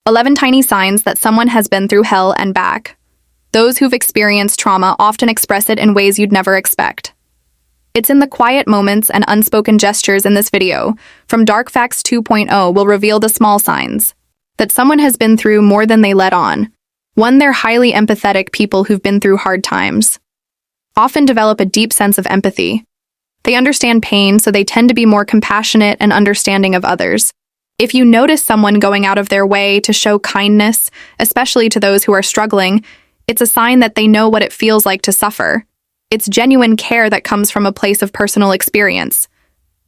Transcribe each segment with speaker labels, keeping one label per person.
Speaker 1: 11 tiny signs that someone has been through hell and back. Those who've experienced trauma often express it in ways you'd never expect. It's in the quiet moments and unspoken gestures in this video, from Dark Facts 2.0 will reveal the small signs that someone has been through more than they let on. 1. They're highly empathetic people who've been through hard times. Often develop a deep sense of empathy. They understand pain, so they tend to be more compassionate and understanding of others. If you notice someone going out of their way to show kindness, especially to those who are struggling, it's a sign that they know what it feels like to suffer. It's genuine care that comes from a place of personal experience.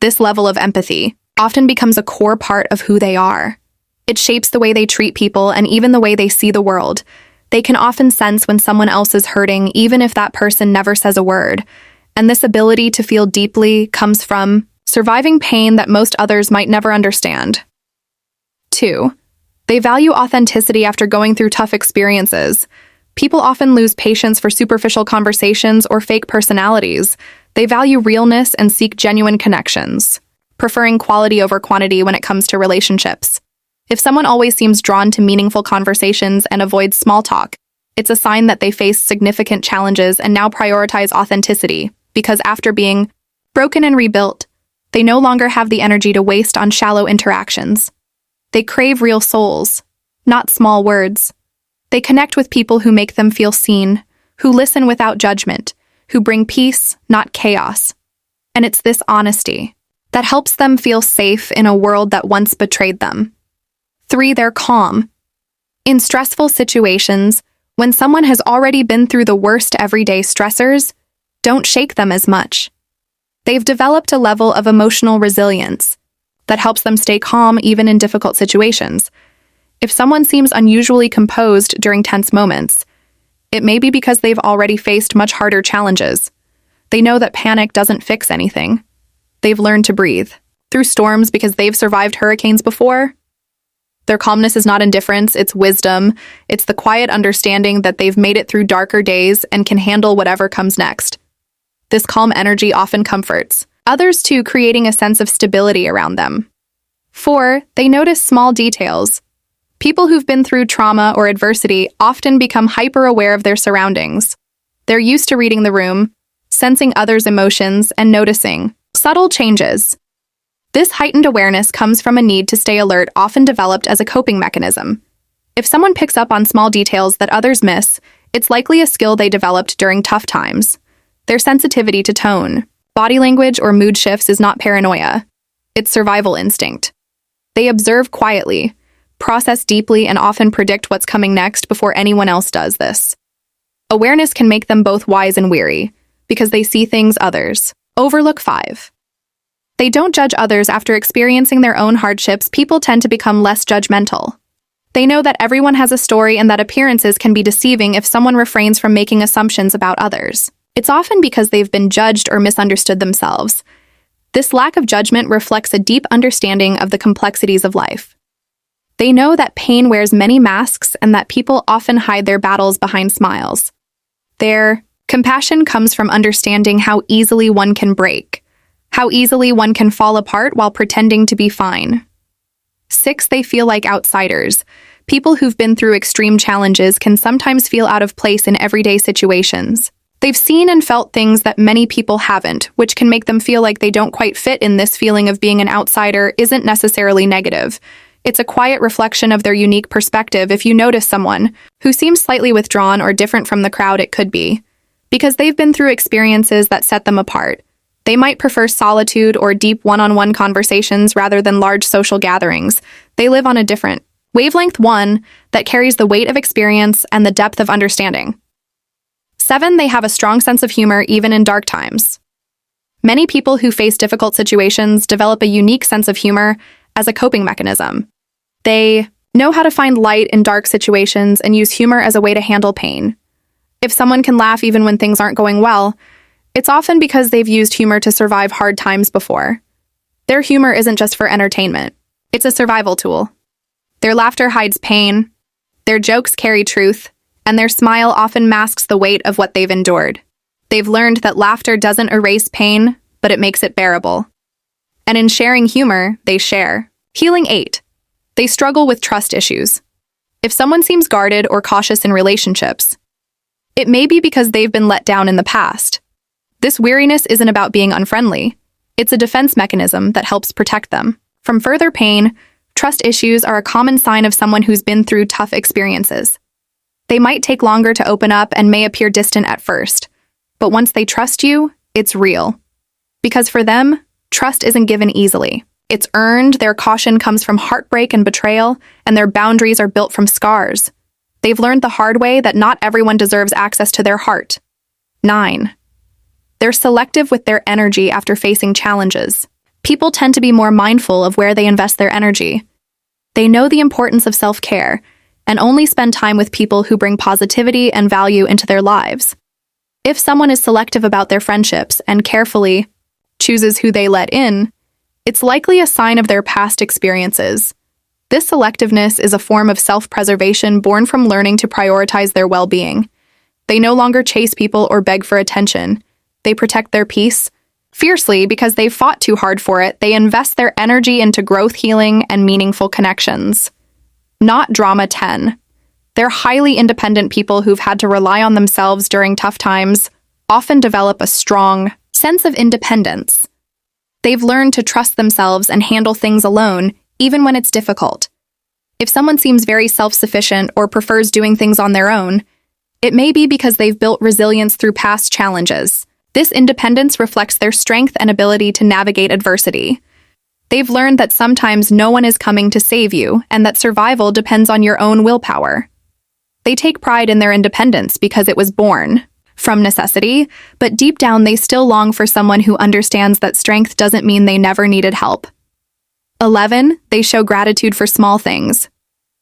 Speaker 1: This level of empathy often becomes a core part of who they are. It shapes the way they treat people and even the way they see the world. They can often sense when someone else is hurting, even if that person never says a word. And this ability to feel deeply comes from surviving pain that most others might never understand. 2. They value authenticity after going through tough experiences. People often lose patience for superficial conversations or fake personalities. They value realness and seek genuine connections, preferring quality over quantity when it comes to relationships. If someone always seems drawn to meaningful conversations and avoids small talk, it's a sign that they face significant challenges and now prioritize authenticity, because after being broken and rebuilt, they no longer have the energy to waste on shallow interactions. They crave real souls, not small words. They connect with people who make them feel seen, who listen without judgment, who bring peace, not chaos. And it's this honesty that helps them feel safe in a world that once betrayed them. 3. They're calm. In stressful situations, when someone has already been through the worst everyday stressors, don't shake them as much. They've developed a level of emotional resilience that helps them stay calm even in difficult situations. If someone seems unusually composed during tense moments, it may be because they've already faced much harder challenges. They know that panic doesn't fix anything. They've learned to breathe through storms because they've survived hurricanes before. Their calmness is not indifference, it's wisdom. It's the quiet understanding that they've made it through darker days and can handle whatever comes next. This calm energy often comforts others too, creating a sense of stability around them. 4. They notice small details. People who've been through trauma or adversity often become hyper-aware of their surroundings. They're used to reading the room, sensing others' emotions, and noticing subtle changes. This heightened awareness comes from a need to stay alert, often developed as a coping mechanism. If someone picks up on small details that others miss, it's likely a skill they developed during tough times. Their sensitivity to tone, body language, or mood shifts is not paranoia. It's survival instinct. They observe quietly, process deeply, and often predict what's coming next before anyone else does this. Awareness can make them both wise and weary, because they see things others overlook. 5. They don't judge others after experiencing their own hardships. People tend to become less judgmental. They know that everyone has a story and that appearances can be deceiving if someone refrains from making assumptions about others. It's often because they've been judged or misunderstood themselves. This lack of judgment reflects a deep understanding of the complexities of life. They know that pain wears many masks and that people often hide their battles behind smiles. Their compassion comes from understanding how easily one can break, how easily one can fall apart while pretending to be fine. 6. They feel like outsiders. People who've been through extreme challenges can sometimes feel out of place in everyday situations. They've seen and felt things that many people haven't, which can make them feel like they don't quite fit in. This feeling of being an outsider isn't necessarily negative. It's a quiet reflection of their unique perspective. If you notice someone who seems slightly withdrawn or different from the crowd, it could be because they've been through experiences that set them apart. They might prefer solitude or deep one-on-one conversations rather than large social gatherings. They live on a different wavelength, one that carries the weight of experience and the depth of understanding. 7. They have a strong sense of humor even in dark times. Many people who face difficult situations develop a unique sense of humor as a coping mechanism. They know how to find light in dark situations and use humor as a way to handle pain. If someone can laugh even when things aren't going well, it's often because they've used humor to survive hard times before. Their humor isn't just for entertainment. It's a survival tool. Their laughter hides pain, their jokes carry truth, and their smile often masks the weight of what they've endured. They've learned that laughter doesn't erase pain, but it makes it bearable. And in sharing humor, they share. Healing. 8. They struggle with trust issues. If someone seems guarded or cautious in relationships, it may be because they've been let down in the past. This weariness isn't about being unfriendly. It's a defense mechanism that helps protect them from further pain. Trust issues are a common sign of someone who's been through tough experiences. They might take longer to open up and may appear distant at first, but once they trust you, it's real. Because for them, trust isn't given easily. It's earned, their caution comes from heartbreak and betrayal, and their boundaries are built from scars. They've learned the hard way that not everyone deserves access to their heart. 9. They're selective with their energy after facing challenges. People tend to be more mindful of where they invest their energy. They know the importance of self-care and only spend time with people who bring positivity and value into their lives. If someone is selective about their friendships and carefully chooses who they let in, it's likely a sign of their past experiences. This selectiveness is a form of self-preservation born from learning to prioritize their well-being. They no longer chase people or beg for attention. They protect their peace fiercely because they've fought too hard for it. They invest their energy into growth, healing, and meaningful connections. Not drama. 10. They're highly independent people who've had to rely on themselves during tough times, often develop a strong sense of independence. They've learned to trust themselves and handle things alone, even when it's difficult. If someone seems very self-sufficient or prefers doing things on their own, it may be because they've built resilience through past challenges. This independence reflects their strength and ability to navigate adversity. They've learned that sometimes no one is coming to save you and that survival depends on your own willpower. They take pride in their independence because it was born from necessity, but deep down they still long for someone who understands that strength doesn't mean they never needed help. 11. They show gratitude for small things.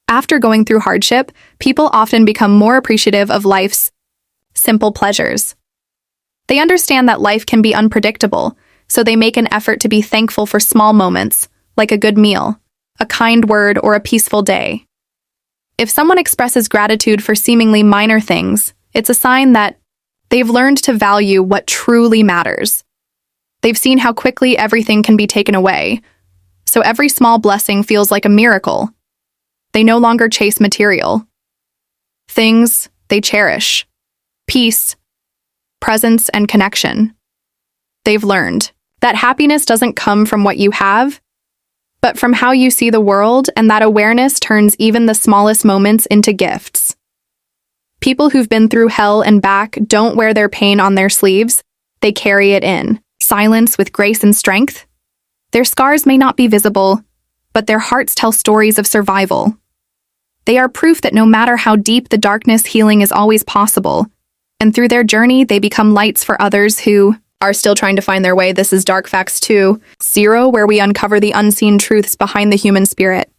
Speaker 1: After going through hardship, people often become more appreciative of life's simple pleasures. They understand that life can be unpredictable, so they make an effort to be thankful for small moments, like a good meal, a kind word, or a peaceful day. If someone expresses gratitude for seemingly minor things, it's a sign that they've learned to value what truly matters. They've seen how quickly everything can be taken away, so every small blessing feels like a miracle. They no longer chase material things, they cherish peace, presence, and connection. They've learned that happiness doesn't come from what you have, but from how you see the world, and that awareness turns even the smallest moments into gifts. People who've been through hell and back don't wear their pain on their sleeves, they carry it in silence with grace and strength. Their scars may not be visible, but their hearts tell stories of survival. They are proof that no matter how deep the darkness, healing is always possible, and through their journey they become lights for others who are still trying to find their way. This is Dark Facts 2.0, where we uncover the unseen truths behind the human spirit.